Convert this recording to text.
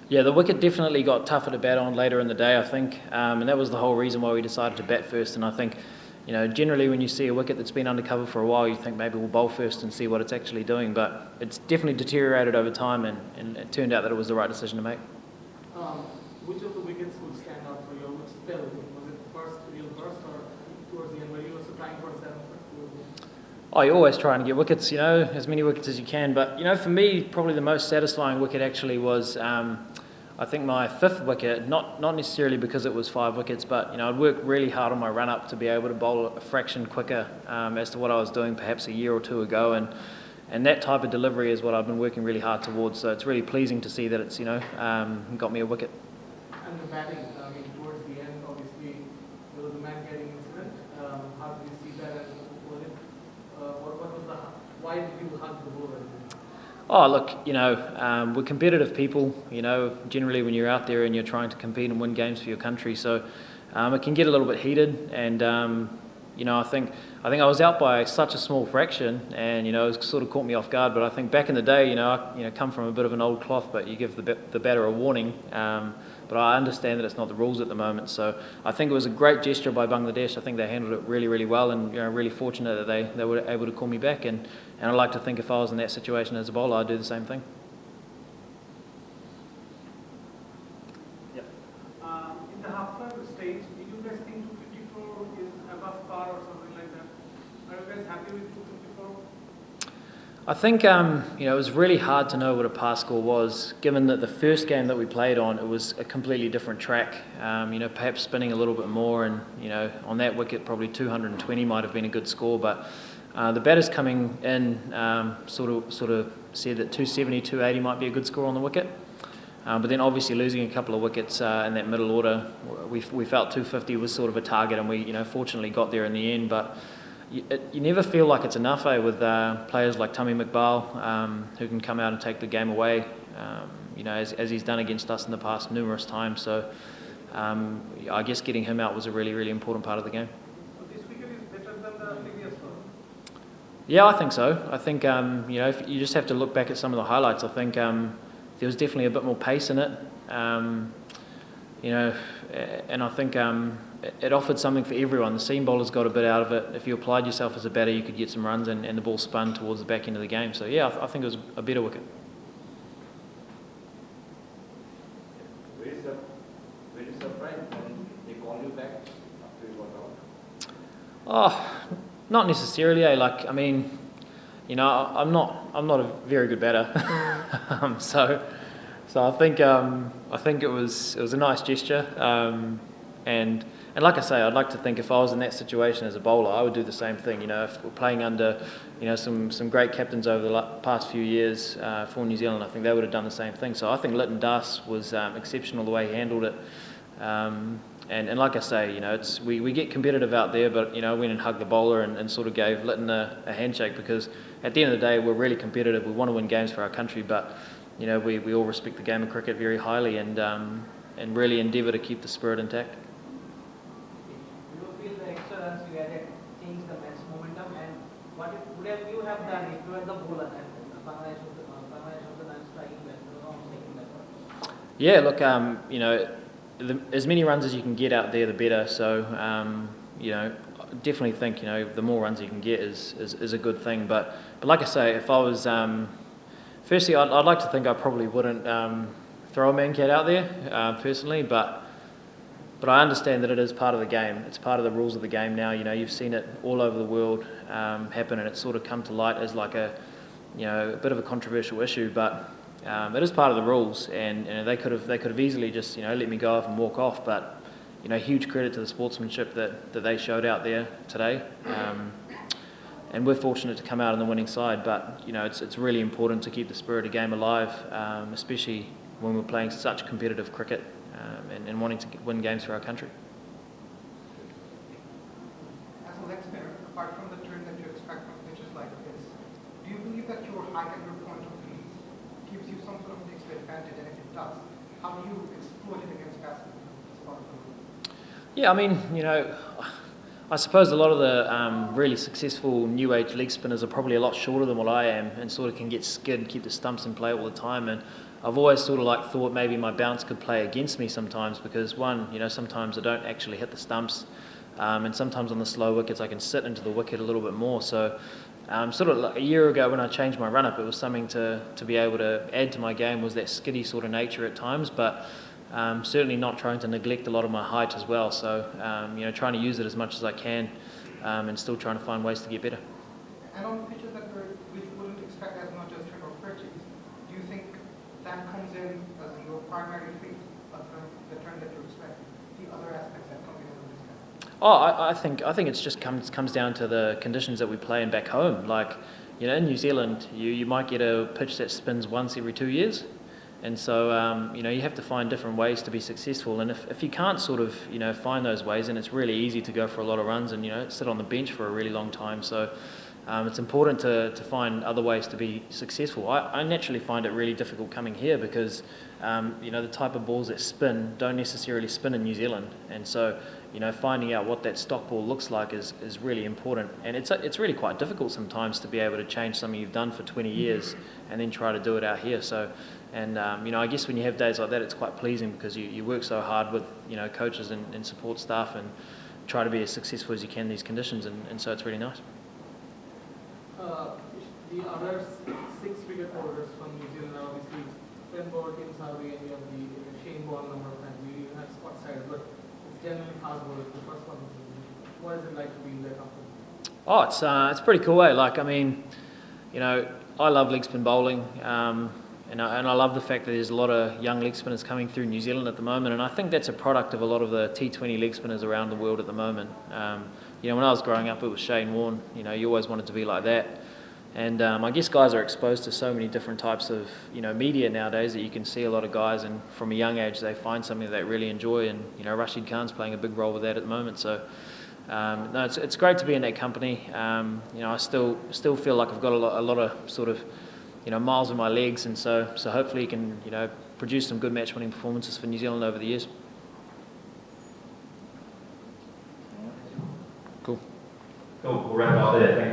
Yeah, the wicket definitely got tougher to bat on later in the day, I think, and that was the whole reason why we decided to bat first. And I think, generally when you see a wicket that's been under cover for a while, you think maybe we'll bowl first and see what it's actually doing. But it's definitely deteriorated over time, and it turned out that it was the right decision to make. Which of the wickets would stand out for you? Which spell? Was it the first real burst or towards the end where you were supplying for 7? Oh, you're always trying to get wickets, as many wickets as you can. But, for me, probably the most satisfying wicket actually was, I think, my 5th wicket, not necessarily because it was 5 wickets, but, I'd worked really hard on my run-up to be able to bowl a fraction quicker as to what I was doing perhaps a year or two ago. And that type of delivery is what I've been working really hard towards. So it's really pleasing to see that it's, got me a wicket. And the batting, towards the end, obviously, there was a man-getting incident. How did you see that? And why did you hug the bowler? Oh, look, we're competitive people, generally when you're out there and you're trying to compete and win games for your country. So it can get a little bit heated. And, I think I was out by such a small fraction and, it sort of caught me off guard. But I think back in the day, I come from a bit of an old cloth, but you give the batter a warning. But I understand that it's not the rules at the moment. So I think it was a great gesture by Bangladesh. I think they handled it really, really well, and really fortunate that they were able to call me back. And I'd like to think if I was in that situation as a bowler, I'd do the same thing. Yeah. In the half-time stage, do you guys think 254 is above par or something like that? Are you guys happy with 254? I think, it was really hard to know what a par score was, given that the first game that we played on, it was a completely different track, perhaps spinning a little bit more, and, on that wicket, probably 220 might have been a good score, but the batters coming in sort of said that 270, 280 might be a good score on the wicket. But then obviously losing a couple of wickets in that middle order, we felt 250 was sort of a target, and we, fortunately got there in the end, but you never feel like it's enough, with players like Tamim Iqbal, who can come out and take the game away, as he's done against us in the past numerous times. So I guess getting him out was a really, really important part of the game. So this wicket is better than the previous one? Yeah, I think so. I think, if you just have to look back at some of the highlights, I think there was definitely a bit more pace in it, and I think it offered something for everyone. The seam bowlers got a bit out of it. If you applied yourself as a batter, you could get some runs, and the ball spun towards the back end of the game. So yeah, I think it was a better wicket. Were you surprised when they called you back after you got out? Oh, not necessarily. I'm not a very good batter, so I think it was a nice gesture, and like I say, I'd like to think if I was in that situation as a bowler, I would do the same thing. If we're playing under, some great captains over the past few years for New Zealand, I think they would have done the same thing. So I think Litton Das was exceptional the way he handled it. And like I say, we get competitive out there, but I went and hugged the bowler and sort of gave Litton a handshake, because at the end of the day, we're really competitive. We want to win games for our country, but we all respect the game of cricket very highly, and really endeavour to keep the spirit intact. Do you feel the extra runs you added changed the match momentum, and what would you have done if you were the bowler and Bangladesh of the non-striking batsman or non-striking batsman? Yeah, look, as many runs as you can get out there, the better. So, definitely think, the more runs you can get is a good thing. But like I say, if I was, firstly, I'd like to think I probably wouldn't throw a man cat out there, personally, but I understand that it is part of the game. It's part of the rules of the game now. You've seen it all over the world happen, and it's sort of come to light as like a bit of a controversial issue, but it is part of the rules, and they could have easily just let me go off and walk off. But huge credit to the sportsmanship that they showed out there today, and we're fortunate to come out on the winning side. But it's really important to keep the spirit of the game alive, especially when we're playing such competitive cricket and wanting to win games for our country. As a leg spinner, apart from the turn that you expect from pitches like this, do you believe that your high angle point of view gives you some sort of mixed advantage? And if it does, how do you exploit it against batsmen as part of the rule? Yeah, I I suppose a lot of the really successful new age leg spinners are probably a lot shorter than what I am, and sort of can get skid, keep the stumps in play all the time. And I've always sort of like thought maybe my bounce could play against me sometimes, because one, sometimes I don't actually hit the stumps, and sometimes on the slow wickets I can sit into the wicket a little bit more. So sort of like a year ago when I changed my run up, it was something to be able to add to my game, was that skiddy sort of nature at times, but certainly not trying to neglect a lot of my height as well. So trying to use it as much as I can, and still trying to find ways to get better. And on pitches which wouldn't expect as much as turn or pitches, do you think that comes in as your primary feat, the turn that you expect, the other aspects that come in as a discount? Oh, I think it's just comes down to the conditions that we play in back home. Like, in New Zealand, you might get a pitch that spins once every 2 years. And so, you have to find different ways to be successful. And if you can't sort of, find those ways, then it's really easy to go for a lot of runs and, sit on the bench for a really long time. So it's important to find other ways to be successful. I naturally find it really difficult coming here because, the type of balls that spin don't necessarily spin in New Zealand. And so, finding out what that stock ball looks like is really important. And it's really quite difficult sometimes to be able to change something you've done for 20 years and then try to do it out here. So, and I guess when you have days like that, it's quite pleasing because you work so hard with coaches and support staff and try to be as successful as you can in these conditions, and so it's really nice. The other 6 wicket holders from New Zealand are obviously Ben Bolt, Tim Sodhi, and you have the Shane Ball number of times. You have spot side, but it's generally fast bowlers. The first one. What is it like to be in their company? Oh, it's pretty cool, eh? Like, I mean, I love leg spin bowling. And I love the fact that there's a lot of young leg spinners coming through New Zealand at the moment, and I think that's a product of a lot of the T20 leg spinners around the world at the moment. When I was growing up, it was Shane Warne. You always wanted to be like that. And I guess guys are exposed to so many different types of media nowadays that you can see a lot of guys, and from a young age they find something that they really enjoy. And Rashid Khan's playing a big role with that at the moment. So no, it's great to be in that company. I still feel like I've got a lot of sort of miles in my legs, and so hopefully you can produce some good match-winning performances for New Zealand over the years. Cool. Cool. We'll wrap up there. Thank you.